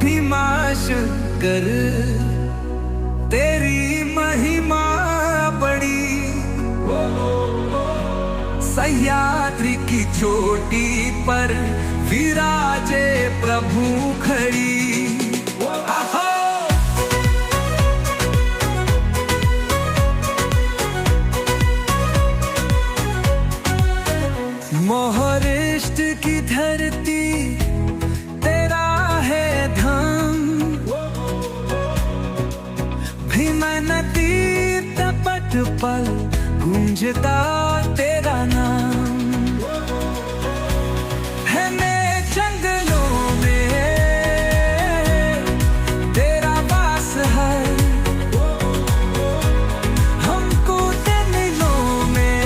भीमाशंकर तेरी महिमा बड़ी, सह्याद्री की चोटी पर विराजे प्रभु खड़ी। मोहरिष्ट की धरती तेरा है धाम, भीम नदी तपत पर गूंजता तेरा नाम। है मैं जंगलों में तेरा वास है, हमको जंगलों में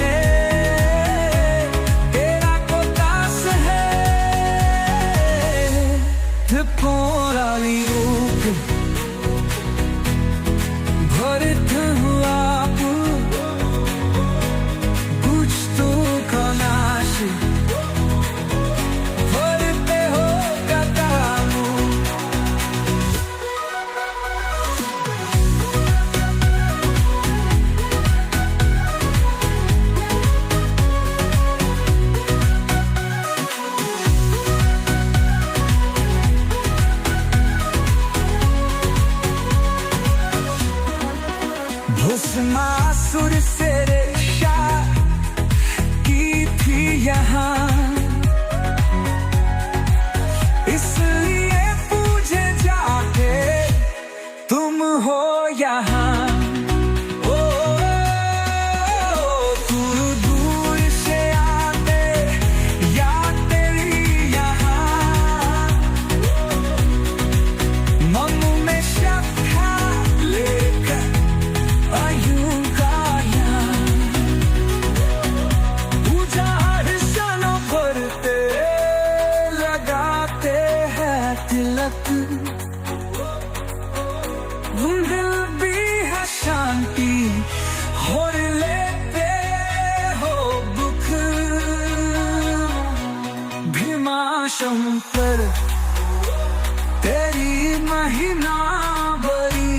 तेरा कोतास है। त्रिपुरारी रूप भरत हुआ भस्मासुर से रक्षा की थी यहाँ, इसलिए पूजे जाके तुम हो यहाँ। दूर से आते या तेरी यहाँ, मन में श्रद्धा लेकर तिलक दिल भी है शांति और लेते हो दुख। भीमाशंकर तेरी महिमा बड़ी,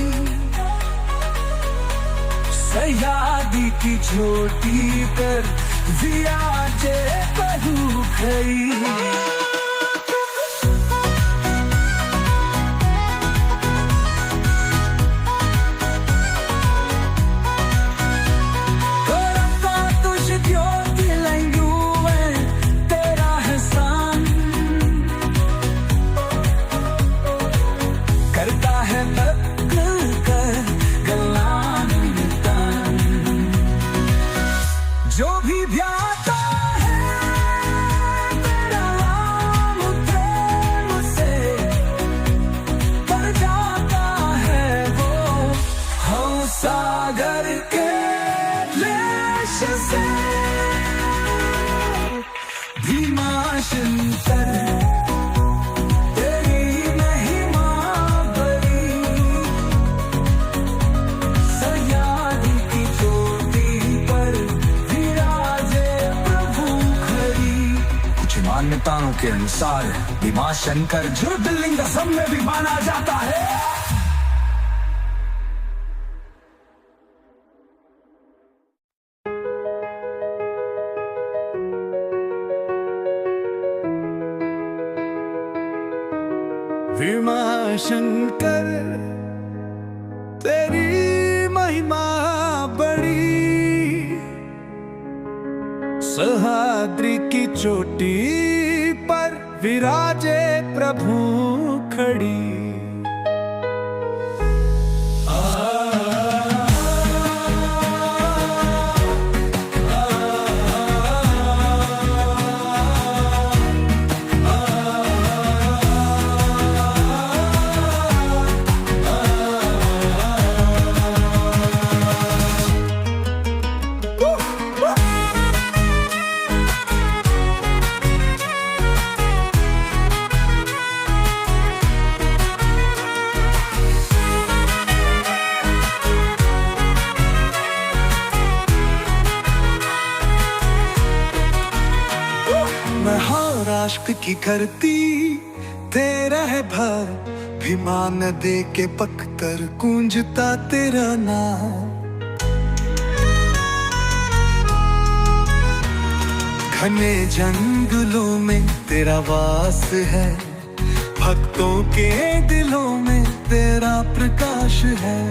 सह्याद्री की चोटी पर विराजे प्रभु खड़ी। जो भी भ्याता है तेरा नाम प्रेम से पर जाता है वो, हम सागर के क्लेश से। भीमाशंकर तेरी महिमा बड़ी, सह्याद्री की चोटी पर मान्यताओं के अनुसार भीमाशंकर ज्योतिर्लिंग असम में भी माना जाता है। भीमाशंकर तेरी महिमा बड़ी, सह्याद्री की चोटी पर विराजे प्रभु खड़ी। महाराष्ट्र की धरती तेरा है भर, भीमा नदी के पत्थर गूंजता तेरा नाम। घने जंगलों में तेरा वास है, भक्तों के दिलों में तेरा प्रकाश है।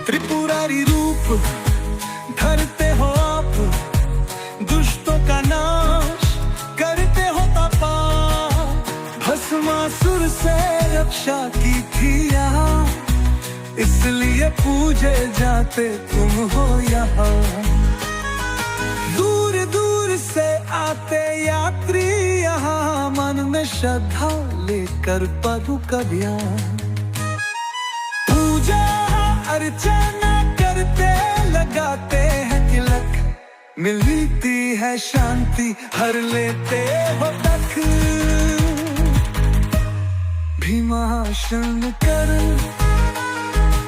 त्रिपुरारी रूप धरते हो आप, दुष्टों का नाश करते हो तपा, भस्मासुर से रक्षा की थी यहाँ, इसलिए पूजे जाते तुम हो यहाँ। दूर दूर से आते यात्री यहाँ, मन में श्रद्धा लेकर प्रभु का ध्यान, पूजा अर्चना करते लगाते हैं तिलक, मिलती है शांति हर लेते हो तक। भीमा शंकर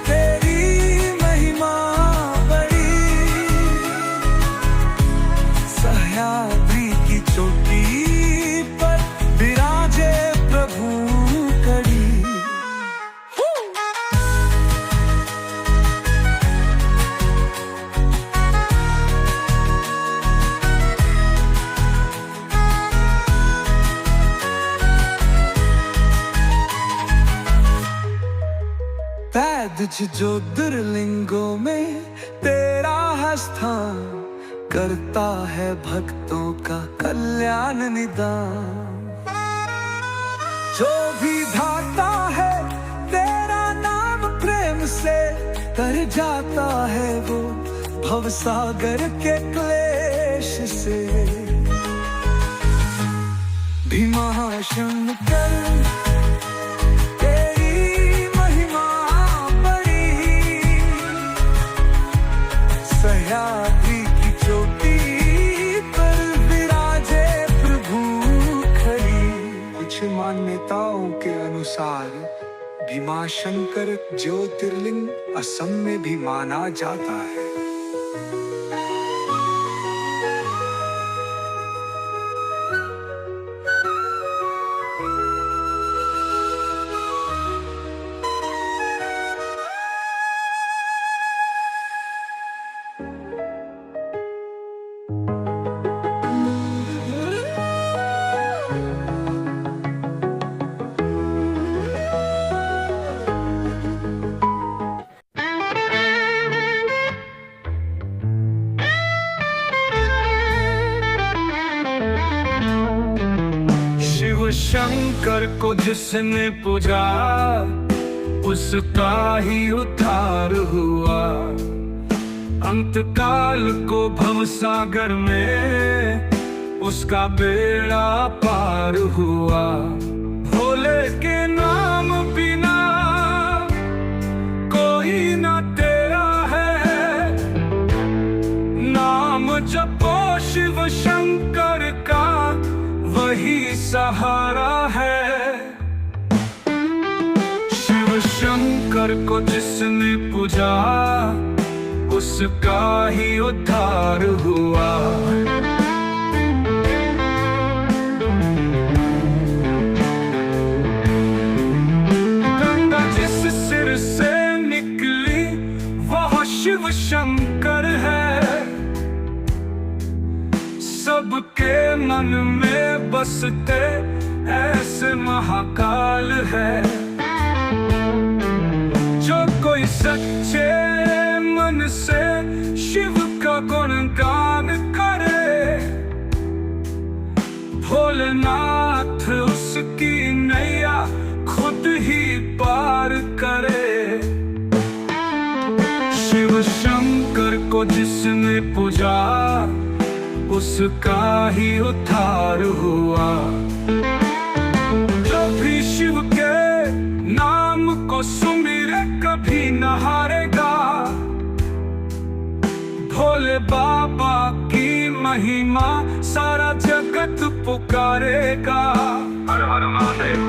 तेरी महिमा बड़ी, सह्याद्री की चोटी पर विराजे प्रभु कड़ी। ज्योतिर्लिंगों में तेरा है स्थान, करता है भक्तों का कल्याण निदान। जो भी भाता है तेरा नाम प्रेम से, तर जाता है वो भवसागर के क्लेश से। भीमा शंकर सह्याद्री की चोटी पर विराजे प्रभु खड़ी। कुछ मान्यताओं के अनुसार भीमा शंकर ज्योतिर्लिंग असम में भी माना जाता है। शंकर को जिसने पूजा, उसका ही उद्धार हुआ। अंतकाल को भवसागर में उसका बेड़ा पार हुआ। भोले के नाम बिना कोई ना तेरा है, नाम जपो शिव शंकर का वही सहारा है। शिव शंकर को जिसने पूजा, उसका ही उद्धार हुआ। गंगा जिस सिर से निकली वह शिव शंकर है। सबके मन में बसते ऐसे महाकाल है। जो कोई सच्चे मन से शिव का गुणगान करे, भोलेनाथ उसकी नैया खुद ही पार करे। शिव शंकर को जिसने पूजा, उसका ही उद्धार हुआ। जो भी शिव के नाम को सुमिरे कभी न हारेगा। भोले बाबा की महिमा सारा जगत पुकारेगा। हर हर महादेव।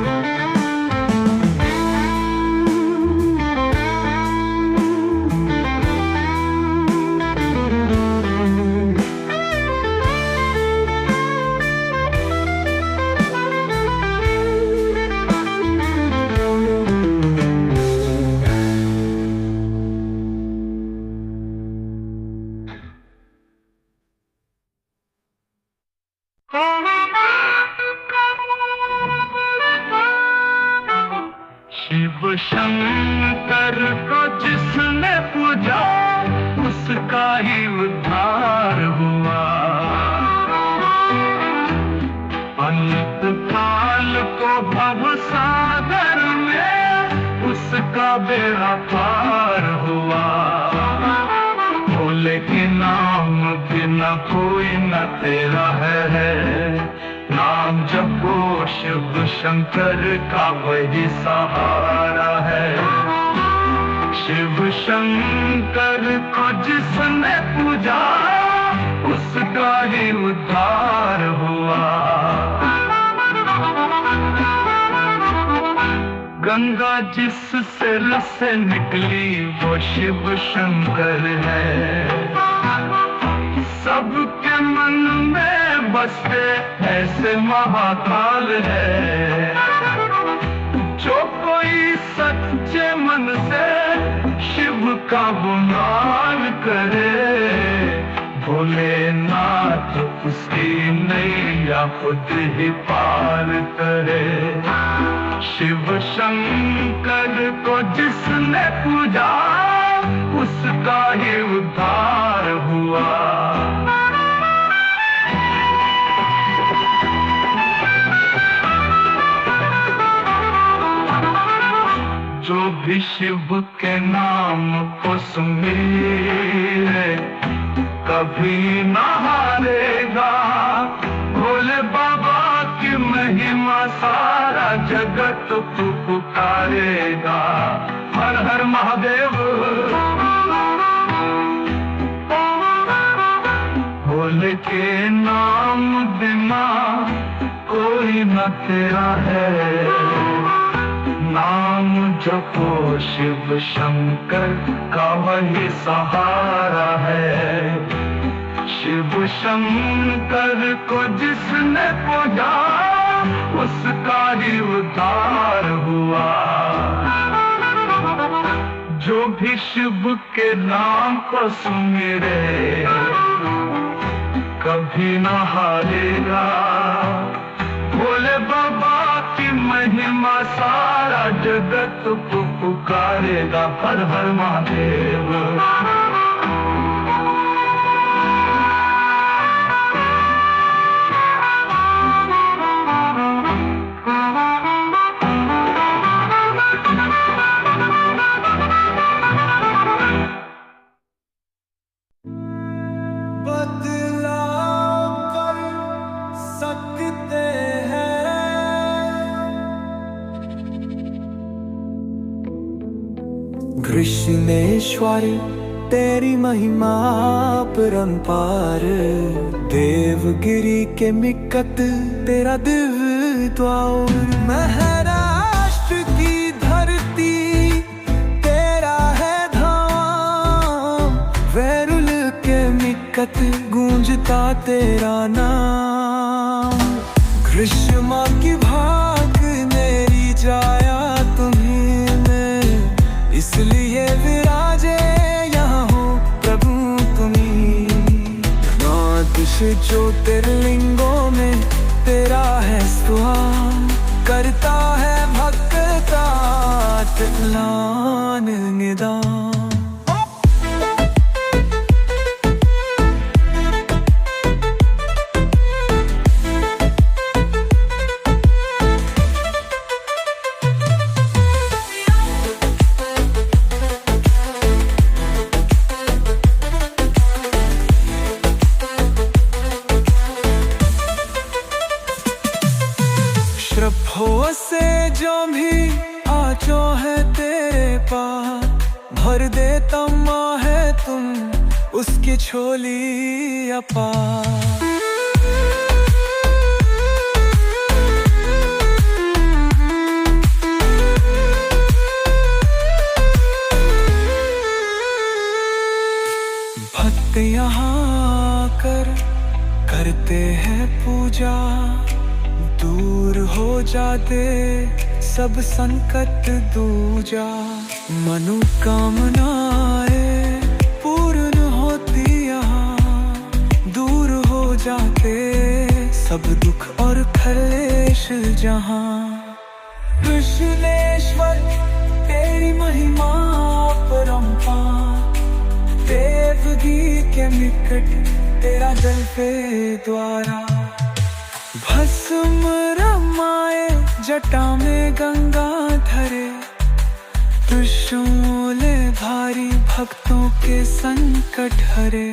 बेड़ा पार हुआ। भोले के नाम बिना कोई न तेरा है, नाम जपो शिव शंकर का वही सहारा है। शिव शंकर को जिसने पूजा उसका ही उद्धार हुआ। गंगा जिससे रसे निकली वो शिव शंकर है। सबके मन में बसते ऐसे महाकाल है। जो कोई सच्चे मन से शिव का गुणगान करे, भोलेनाथ उसकी नैया खुद ही पार करे। शिव शंकर को जिसने पूजा उसका ही उद्धार हुआ। जो भी शिव के नाम को सुमिरे कभी न हारेगा। भोले बाबा की महिमा सारा जगत पुकारेगा। हर हर महादेव। भोले के नाम बिना कोई न तेरा है, नाम जपो शिव शंकर का वही सहारा है। शिव शंकर को जिसने पूजा उसका ही उद्धार हुआ। जो भी शिव के नाम को सुमिरे कभी न हारेगा। भोले बाबा की महिमा सारा जगत पुकारेगा। हर हर महादेव। कृष्णेश्वर तेरी महिमा परंपार। देवगिरी के निकट तेरा दिव्य द्वार। महाराष्ट्र की धरती तेरा है धाम। वैरुल के निकट गूंजता तेरा नाम। कृष्ण की भाग मेरी जाया तुम्हीं में, इसलिए विराजे यहाँ हो प्रभु तुम्हीं। द्वादश ज्योतिर्लिंगों में तेरा है स्वान। करता है भक्ता तिलान निदान। श्रद्धों से जो भी आजो है तेरे पास, भर देता माँ है तुम उसकी झोली अपार। भक्त यहाँ करते हैं पूजा, दूर हो जाते सब संकट दूजा। मनोकामनाएं पूर्ण होती यहाँ, दूर हो जाते सब दुख और क्लेश जहाँ। कृष्णेश्वर तेरी महिमा परंपार। देवगी के निकट तेरा जल पे द्वारा। भस्म रमाए जटा में गंगा धरे। शोले भारी भक्तों के संकट हरे।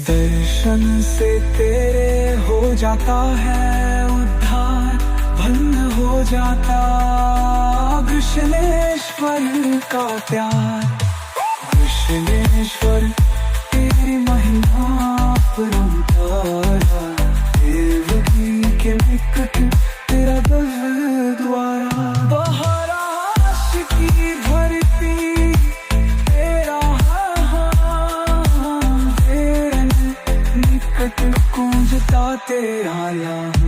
दर्शन से तेरे हो जाता है उद्धार, भंग हो जाता कृष्णेश्वर का प्यार। कृष्णेश्वर तेरी महिमा परंपार, देवकी के निकट तेरा दर द्वारा। बहराश की धरती तेरा तेरे निकट गूंजता तेरा नाम।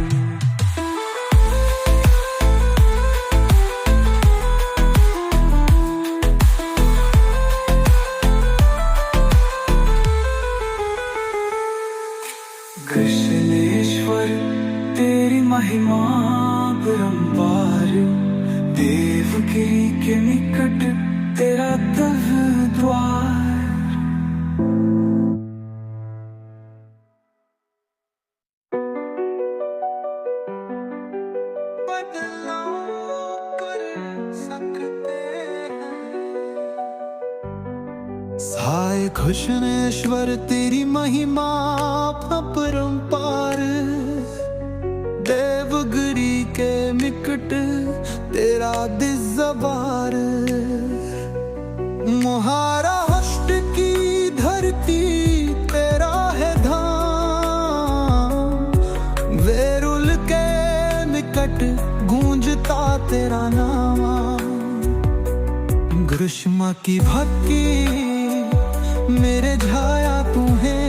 कृष्णेश्वर तेरी महिमा परंपार, देवगिरी के निकट तेरा तव द्वार। हाय कृष्णेश्वर तेरी महिमा अपरंपार, देवगिरी के निकट तेरा दिव्यबार। महाराष्ट्र की धरती तेरा है धाम, वेरुल के निकट गूंजता तेरा नाम। ग्रीष्म की भक्ति मेरे छाया तू है,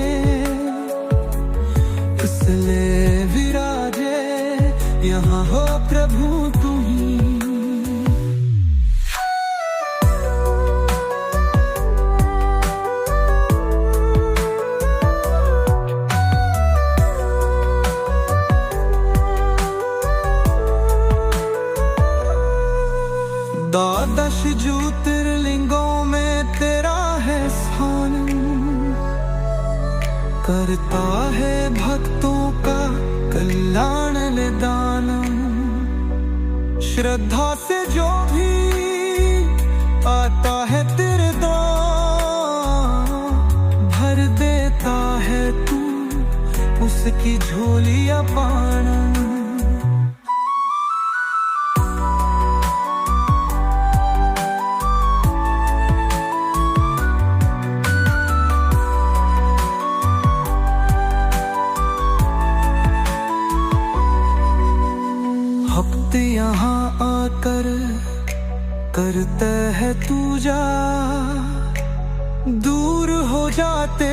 इसलिए विराजे यहाँ हो प्रभु तू ही। द्वादश ज्योतिर्लिंगों में तेरा है स्थान, करता है भक्तों का कल्याण निदान। श्रद्धा से जो भी आता है तेरे द्वार, भर देता है तू उसकी झोली अपार। भक्त यहाँ आकर करते है पूजा, दूर हो जाते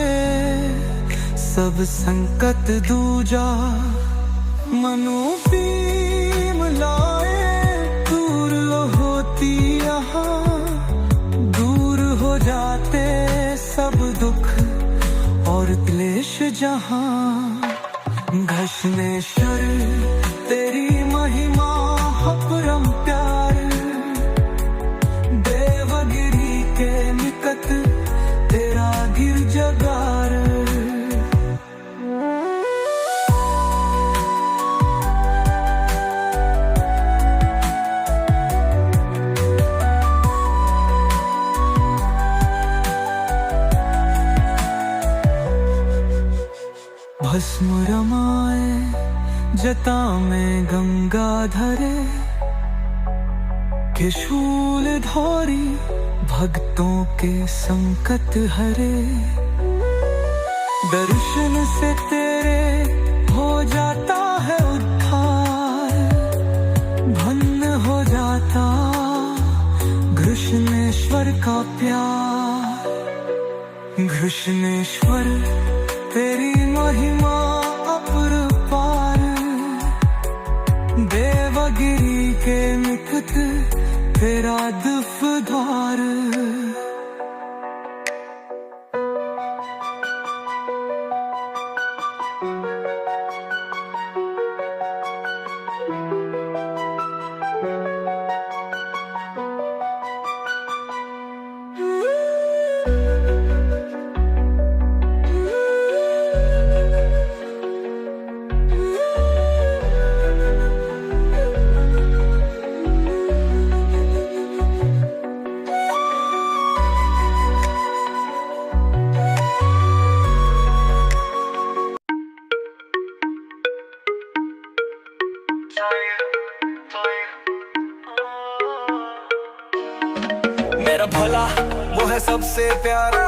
सब संकट दूजा। मनोपीम लाए दूर होती यहाँ, दूर हो जाते सब दुख और क्लेश जहाँ। कृष्णेश्वर तेरी महिमा अपरंपार, देवगिरी के निकट तेरा गिरजाघर। भस्म रमाए जटा में गंगा धरे, के शूल धारी भक्तों के संकट हरे। दर्शन से तेरे हो जाता है उद्धार, भन्न हो जाता कृष्णेश्वर का प्यार। कृष्णेश्वर तेरी महिमा अपरंपार, देवगिरी के निकट तेरा दिव्यद्वार। सबसे प्यारा,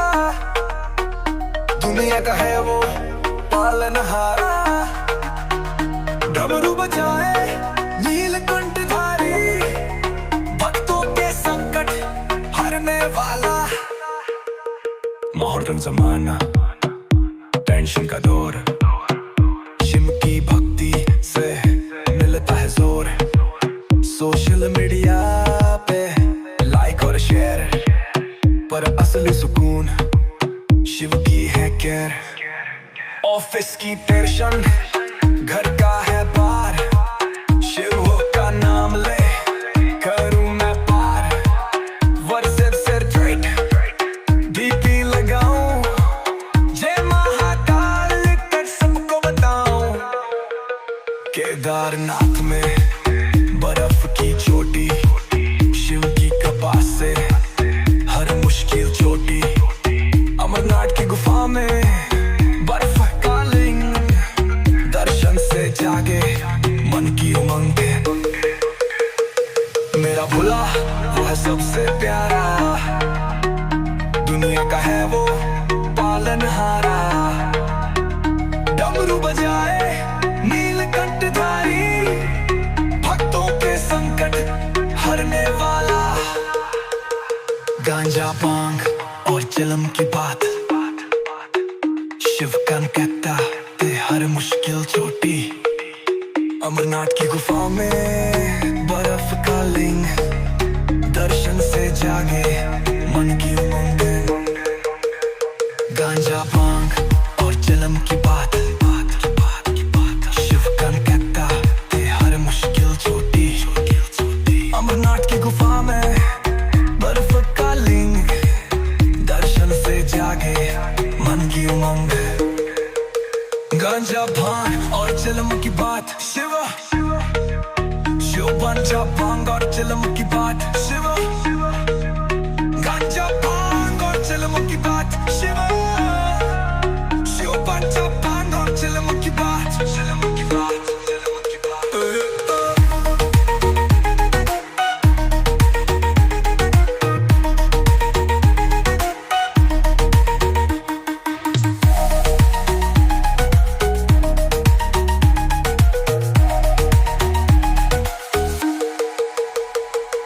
दुनिया का है वो पालनहारा। डमरू बजाए नीलकंठधारी, भक्तों के संकट हरने वाला। मॉडर्न जमाना, टेंशन का दौर, शिव की भक्ति से मिलता है जोर। सोशल मीडिया पे लाइक और शेयर, पर असली सुकून शिव की है केयर। ऑफिस की टेंशन, घर का है बार, शिव का नाम ले करूं मैं पार। व्हाट्सएप से ट्रेड डीपी लगाऊं, जय महाकाल लिखकर सबको बताऊं। केदारनाथ में बर्फ की चोटी, शिव की कृपा से हर मुश्किल चोटी। अमरनाथ की गुफा में बर्फ का लिंग, दर्शन से जागे मन की उमंग। मेरा भोला वो है सबसे प्यारा, दुनिया का है वो पालनहारा। डमरू बजाए नीलकंठधारी, भक्तों के संकट हरने वाला। गांजा भांग और चिलम की बात, शिव कन कहता ते हर मुश्किल चोटी। अमरनाथ की गुफा में बर्फ का लिंग, दर्शन से जागे मन की उमंग। गांजा भांग और चिलम की बात, शिव कन कहता ते हर मुश्किल चोटी। अमरनाथ की गुफा में बर्फ का लिंग, दर्शन से जागे मन की उमंग। गांजा भांग और चिलम की बात, शिव गांजा भांग और चिलम की बात, शिव गांजा भांग और चिलम की बात, शिव गांजा भांग और चिलम की बात, चिलम की बात, चिलम की बात।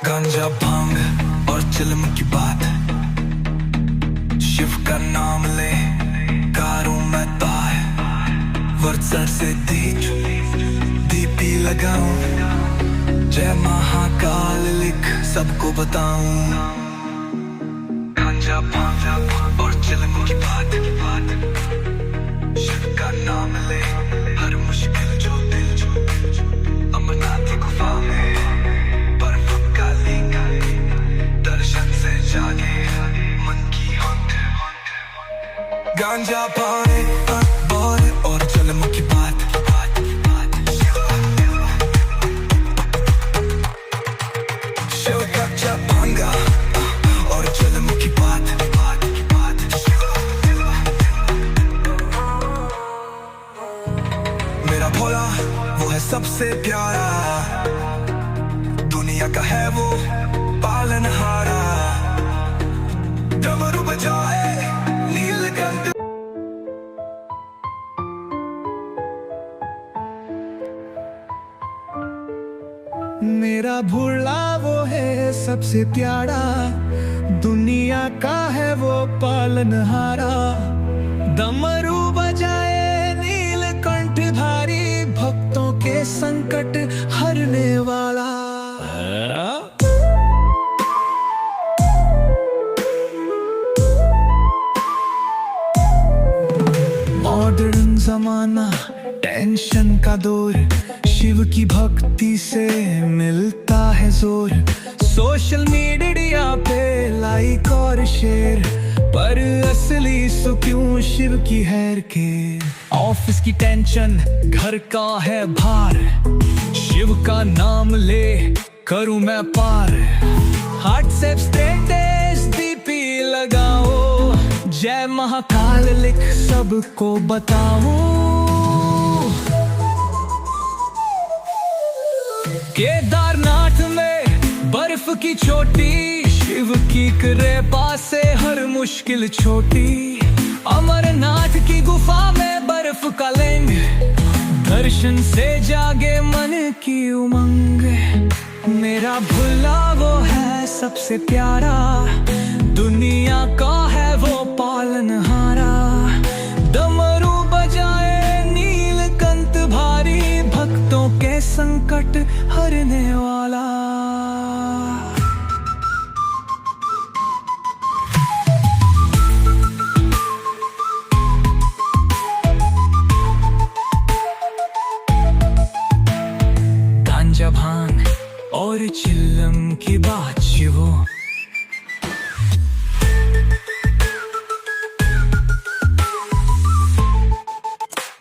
गांजा भांग और चिलम की बात, शिव का नाम ले कारूं मैं तार। व्हाट्सएप से डीपी लगाऊं, जय महाकाल लिख सबको बताऊं। गांजा भांग और चिलम की बात, शिव का नाम ले हर मुश्किल जो दिल। अमरनाथ की गुफा में बर्फ का लिंग, दर्शन से जागे मन की हंग। गांजा भांग और चिलम की बात, शिव गांजा भांग और चिलम की बात। मेरा भोला वो है सबसे प्यारा, दुनिया का है वो पालनहारा। डमरू बजाए नीलकंठ। मेरा भोला वो है सबसे प्यारा, दुनिया का है वो पालनहारा। डमरू बजाए नीलकंठधारी, भक्तों के संकट हरने वाला। मॉडर्न जमाना, टेंशन का दौर, शिव की भक्ति से मिलता है जोर। सोशल मीडिया पे लाइक और शेयर, पर असली सुकून शिव की हैर के। ऑफिस की टेंशन, घर का है भार, शिव का नाम ले करूं मैं पार। व्हाट्सएप स्टेटस डीपी लगाओ, जय महाकाल लिख सबको बताऊं। केदारनाथ में बर्फ की चोटी, शिव की कृपा से हर मुश्किल छोटी, अमरनाथ की गुफा में बर्फ का लिंग, दर्शन से जागे मन की उमंग। मेरा भोला वो है सबसे प्यारा, दुनिया का है वो पालनहारा। डमरू बजाए नीलकंठ भारी, भक्तों के संकट हरने वाला। गांजा भांग और चिल्लम की बात शिवो,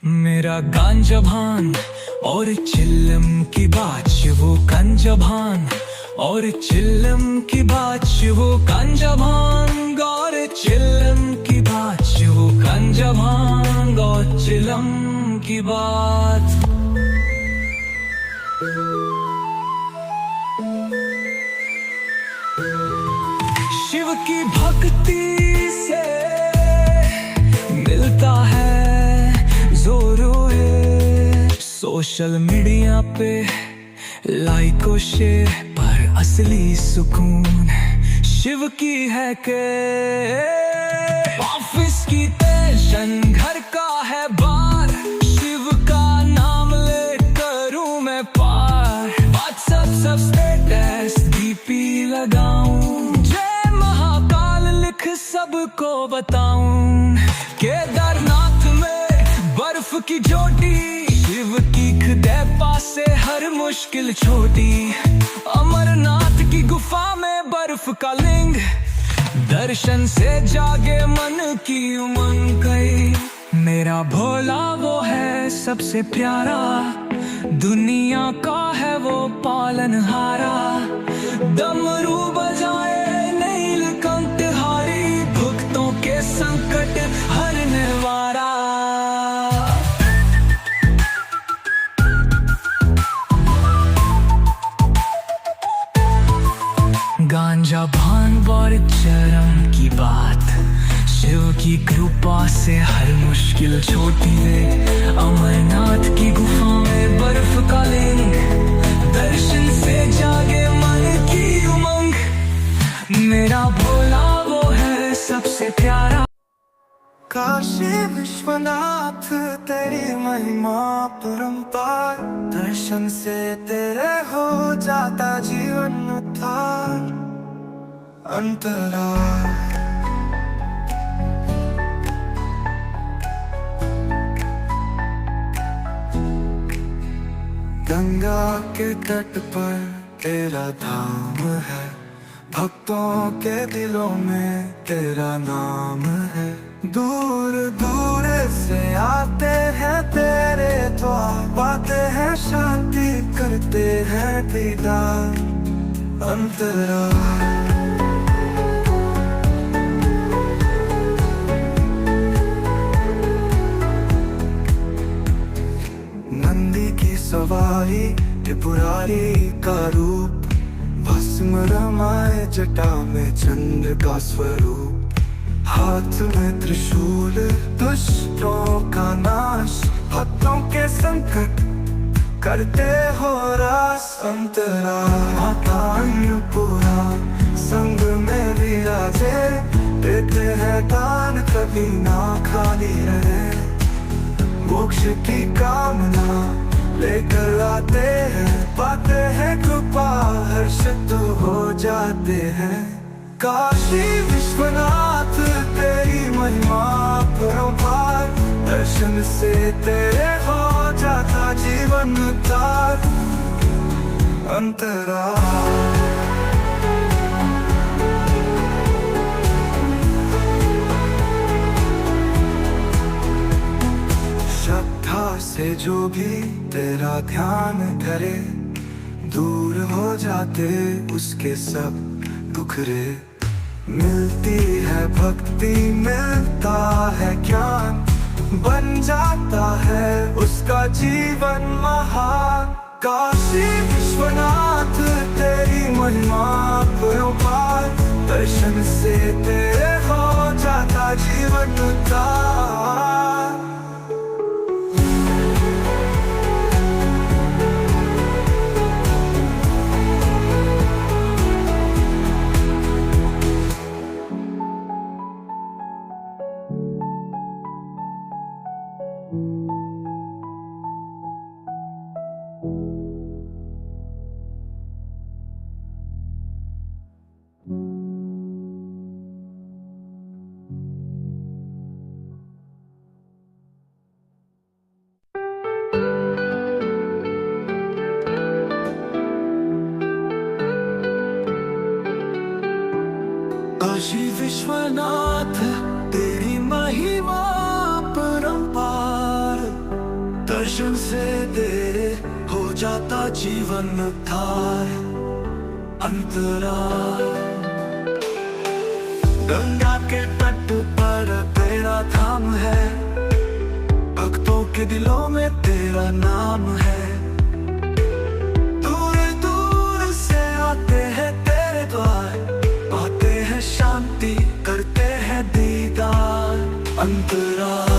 मेरा गांजा भांग और चिल्लम की बात शिवो। गांजा भांग और चिल्लम की बात शिवो। गांजा भांग और चिल्लम की बात शिवो। गांजा भांग और चिल्लम की बात। शिव की भक्ति से मिलता है जोरो है। सोशल मीडिया पे लाइक और शेयर पर असली सुकून शिव की है के। ऑफिस की टेंशन घर का है बार, शिव का नाम ले करूं मैं पार। व्हाट्सएप सब स्टेटस डीपी लगाऊं, जय महाकाल लिख सबको बताऊं। केदारनाथ में बर्फ की चोटी, शिव की कृपा से हर मुश्किल छोटी। अमरनाथ की गुफा में बर्फ का लिंग, दर्शन से जागे मन की उमंग गई। मेरा भोला वो है सबसे प्यारा, दुनिया का है वो पालनहारा। डमरू बजाए नीलकंठ हारी, भक्तों के संकट हरने वाला। गांजा भांग और चरम की बात, शिव की कृपा से हर मुश्किल छोटी है। अमरनाथ की गुफा में बर्फ का लिंग, दर्शन से जागे मन की उमंग। मेरा भोला वो है सबसे प्यारा। काशी विश्वनाथ तेरी महिमा परंपार, दर्शन से तेरे हो जाता जीवन उद्धार। अंतरा गंगा के तट पर तेरा धाम है, भक्तों के दिलों में तेरा नाम है। दूर दूर से आते हैं तेरे द्वार, पाते हैं शांति करते हैं दीदार। अंतरा नंदी की सवारी, त्रिपुरारी का रूप, भस्म रमाए जटा में चंद्र का स्वरूप। हाथ में त्रिशूल, दुष्टों का नाश, भक्तों के संकट करते हो रास। अंतरा माता अन्नपूर्णा संग में विराजे, देते हैं दान कभी ना खाली रहे। मोक्ष की कामना लेकर आते हैं, पाते हैं कृपा हर्षित हो जाते हैं। काशी विश्वनाथ तेरी महिमा परंपार, दर्शन से तेरे हो जाता जीवन उद्धार। अंतरा श्रद्धा से जो भी तेरा ध्यान करे, दूर हो जाते उसके सब दुख रे। मिलती है भक्ति, मिलता है ज्ञान, बन जाता है उसका जीवन महान। काशी विश्वनाथ तेरी महिमा परंपार, दर्शन से तेरे हो जाता जीवन उद्धार। काशी विश्वनाथ तेरी महिमा परंपार, दर्शन से तेरे हो जाता जीवन उद्धार। अंतराल गंगा के तट पर तेरा धाम है, भक्तों के दिलों में तेरा नाम है। दूर दूर से आते हैं तेरे द्वार, पाते हैं शांति करते हैं दीदार। अंतराल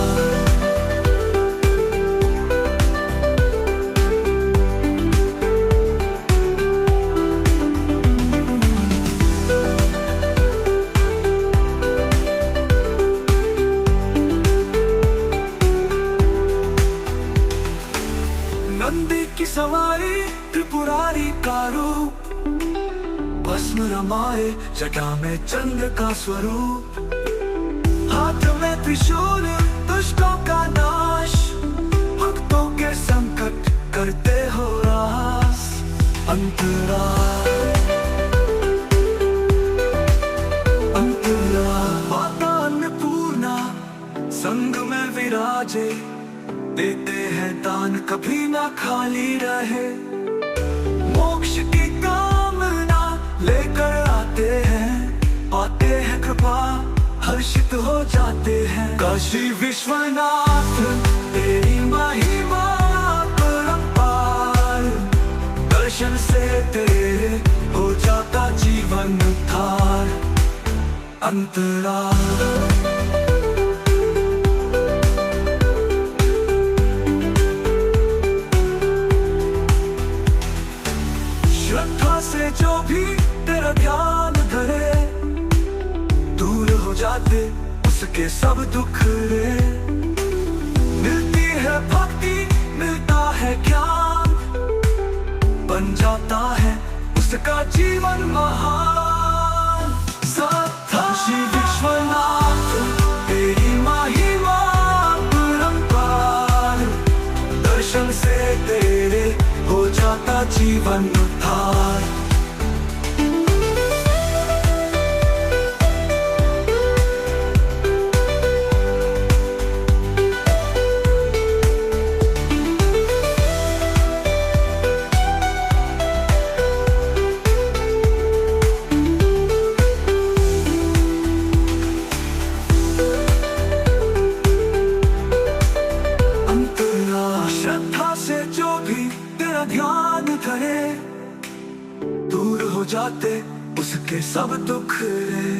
नंदी की सवारी त्रिपुरारी का रूप, भस्म रमाए जटा में चंद्र का स्वरूप। हाथ में त्रिशूल दुष्टों का नाश, भक्तों के संकट करते हो रास। अंतराल अंतराल माता अन्नपूर्णा संग में विराजे, देते हैं दान कभी ना खाली रहे। मोक्ष की कामना लेकर आते हैं, पाते हैं कृपा हर्षित हो जाते हैं। काशी विश्वनाथ तेरी महिमा परंपार, दर्शन से तेरे हो जाता जीवन उद्धार। अंतराल श्रद्धा से जो भी तेरा ध्यान धरे, दूर हो जाते उसके सब दुख रे। मिलती है भक्ति मिलता है ज्ञान, बन जाता है उसका जीवन महान। काशी विश्वनाथ तेरी महिमा परंपार, दर्शन से तेरे हो जाता जीवन उद्धार। श्रद्धा से जो भी तेरा ध्यान धरे, दूर हो जाते उसके सब दुख रे।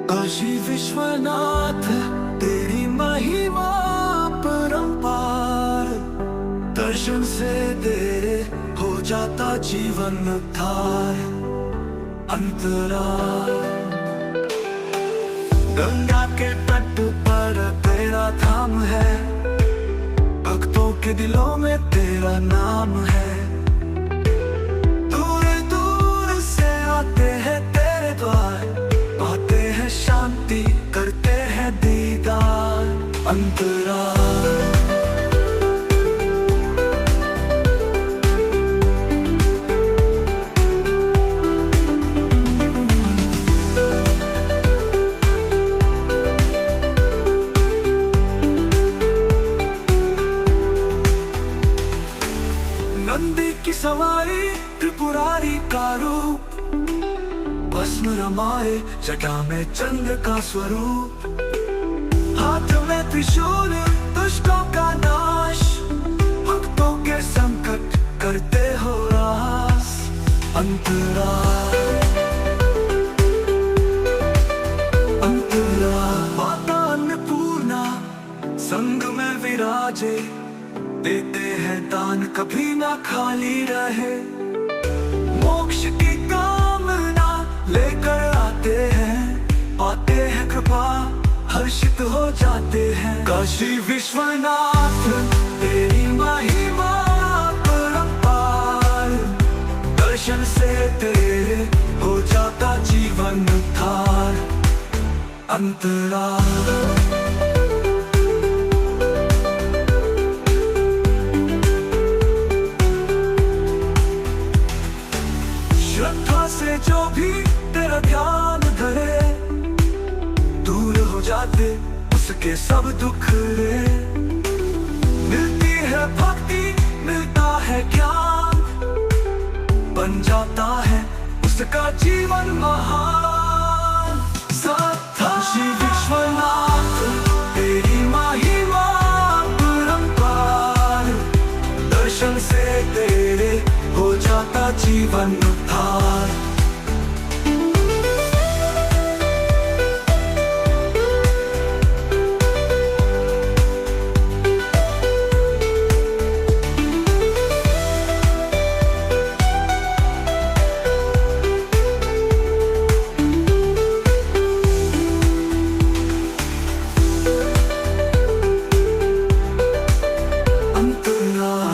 काशी विश्वनाथ तेरी महिमा परंपार, दर्शन से तेरे हो जाता जीवन उद्धार। अंतराल गंगा के तट पर तेरा धाम है, भक्तों के दिलों में तेरा नाम है। दूर दूर से आते हैं तेरे द्वार, पाते हैं शांति करते हैं दीदार। अंतराल नंदी की सवारी त्रिपुरारी का रूप, बस भस्म रमाए जटा में चंद्र का स्वरूप, हाथ में त्रिशूल दुष्टों का नाश, भक्तों के संकट करते हो रास। अंतराल माता अन्नपूर्णा संग में विराजे, देते हैं दान कभी ना खाली रहे। मोक्ष की कामना लेकर आते हैं, पाते हैं कृपा हर्षित हो जाते हैं। काशी विश्वनाथ तेरी महिमा परंपार, दर्शन से तेरे हो जाता जीवन उद्धार। अंतराल श्रद्धा से जो भी तेरा ध्यान धरे, दूर हो जाते उसके सब दुख रे। मिलती है भक्ति मिलता है ज्ञान, बन जाता है उसका जीवन महान। काशी विश्वनाथ तेरी महिमा परंपार, दर्शन से तेरे हो जाता जीवन उद्धार।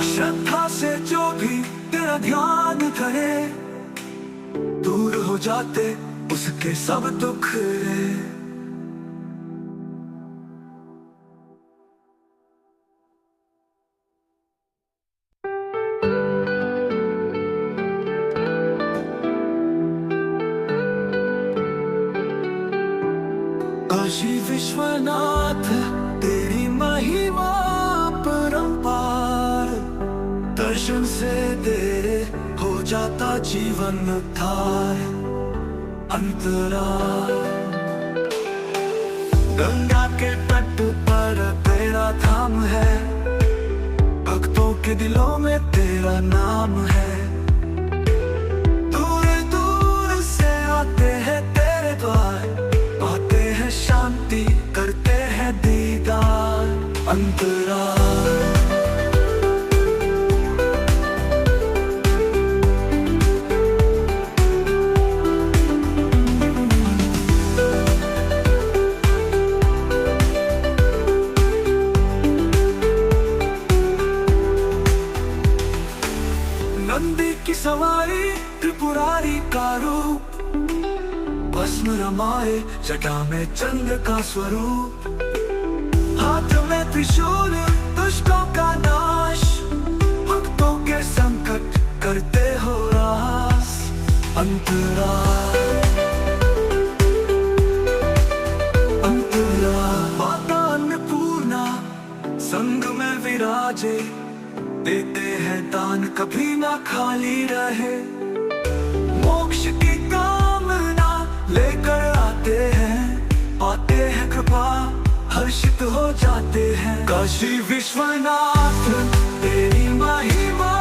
श्रद्धा से जो भी तेरा ध्यान धरे, दूर हो जाते उसके सब दुख रे। काशी विश्वनाथ तेरी महिमा परंपार, दर्शन से तेरे हो जाता जीवन उद्धार। अंतराल गंगा के तट पर तेरा धाम है, भक्तों के दिलों में तेरा नाम है। दूर दूर से आते हैं तेरे द्वार, पाते हैं शांति करते हैं दीदार। अंतराल नंदी की सवारी त्रिपुरारी का रूप, भस्म रमाए जटा में चंद्र का स्वरूप, हाथ में त्रिशूल दुष्टों का नाश, भक्तों के संकट करते हो रास। अंतराल माता अन्नपूर्णा संग में विराजे, देते हैं दान कभी ना खाली रहे। मोक्ष की कामना लेकर आते हैं, पाते हैं कृपा हर्षित हो जाते हैं। काशी विश्वनाथ तेरी महिमा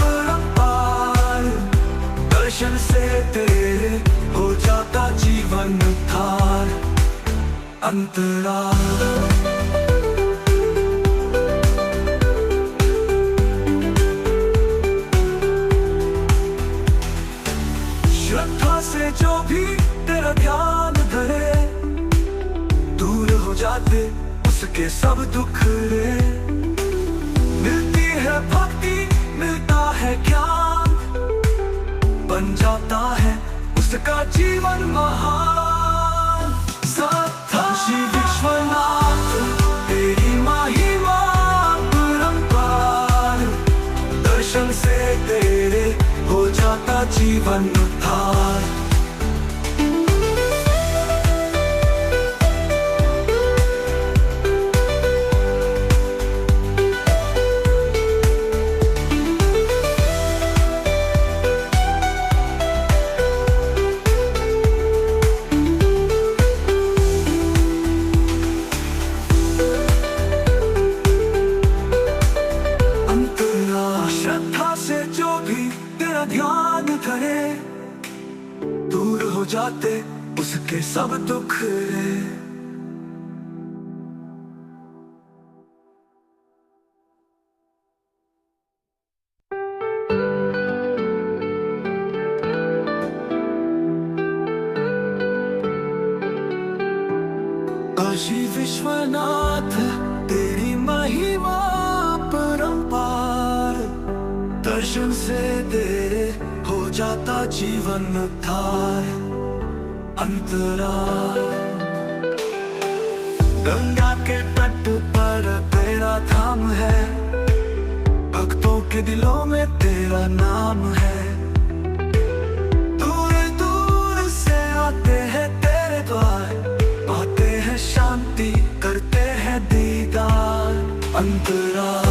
परंपार, दर्शन से तेरे हो जाता जीवन उद्धार। अंतराल श्रद्धा से जो भी तेरा ध्यान धरे, दूर हो जाते उसके सब दुख रे। मिलती है भक्ति मिलता है ज्ञान, बन जाता है उसका जीवन महान। काशी विश्वनाथ तेरी महिमा परंपार, दर्शन से तेरे हो जाता जीवन उद्धार। ध्यान धरे, दूर हो जाते उसके सब दुख रे। काशी विश्वनाथ तेरी महिमा परंपार, दर्शन से तेरे हो जाता जीवन उद्धार। अंतराल गंगा के तट पर तेरा धाम है, भक्तों के दिलों में तेरा नाम है। दूर दूर से आते हैं तेरे द्वार, पाते हैं शांति, करते हैं दीदार। अंतराल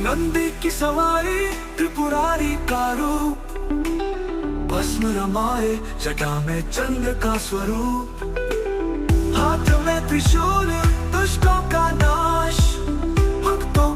नंदी की सवारी त्रिपुरारी का रूप, भस्म रमाए जटा में चंद्र का स्वरूप। हाथ में त्रिशूल दुष्टों का नाश,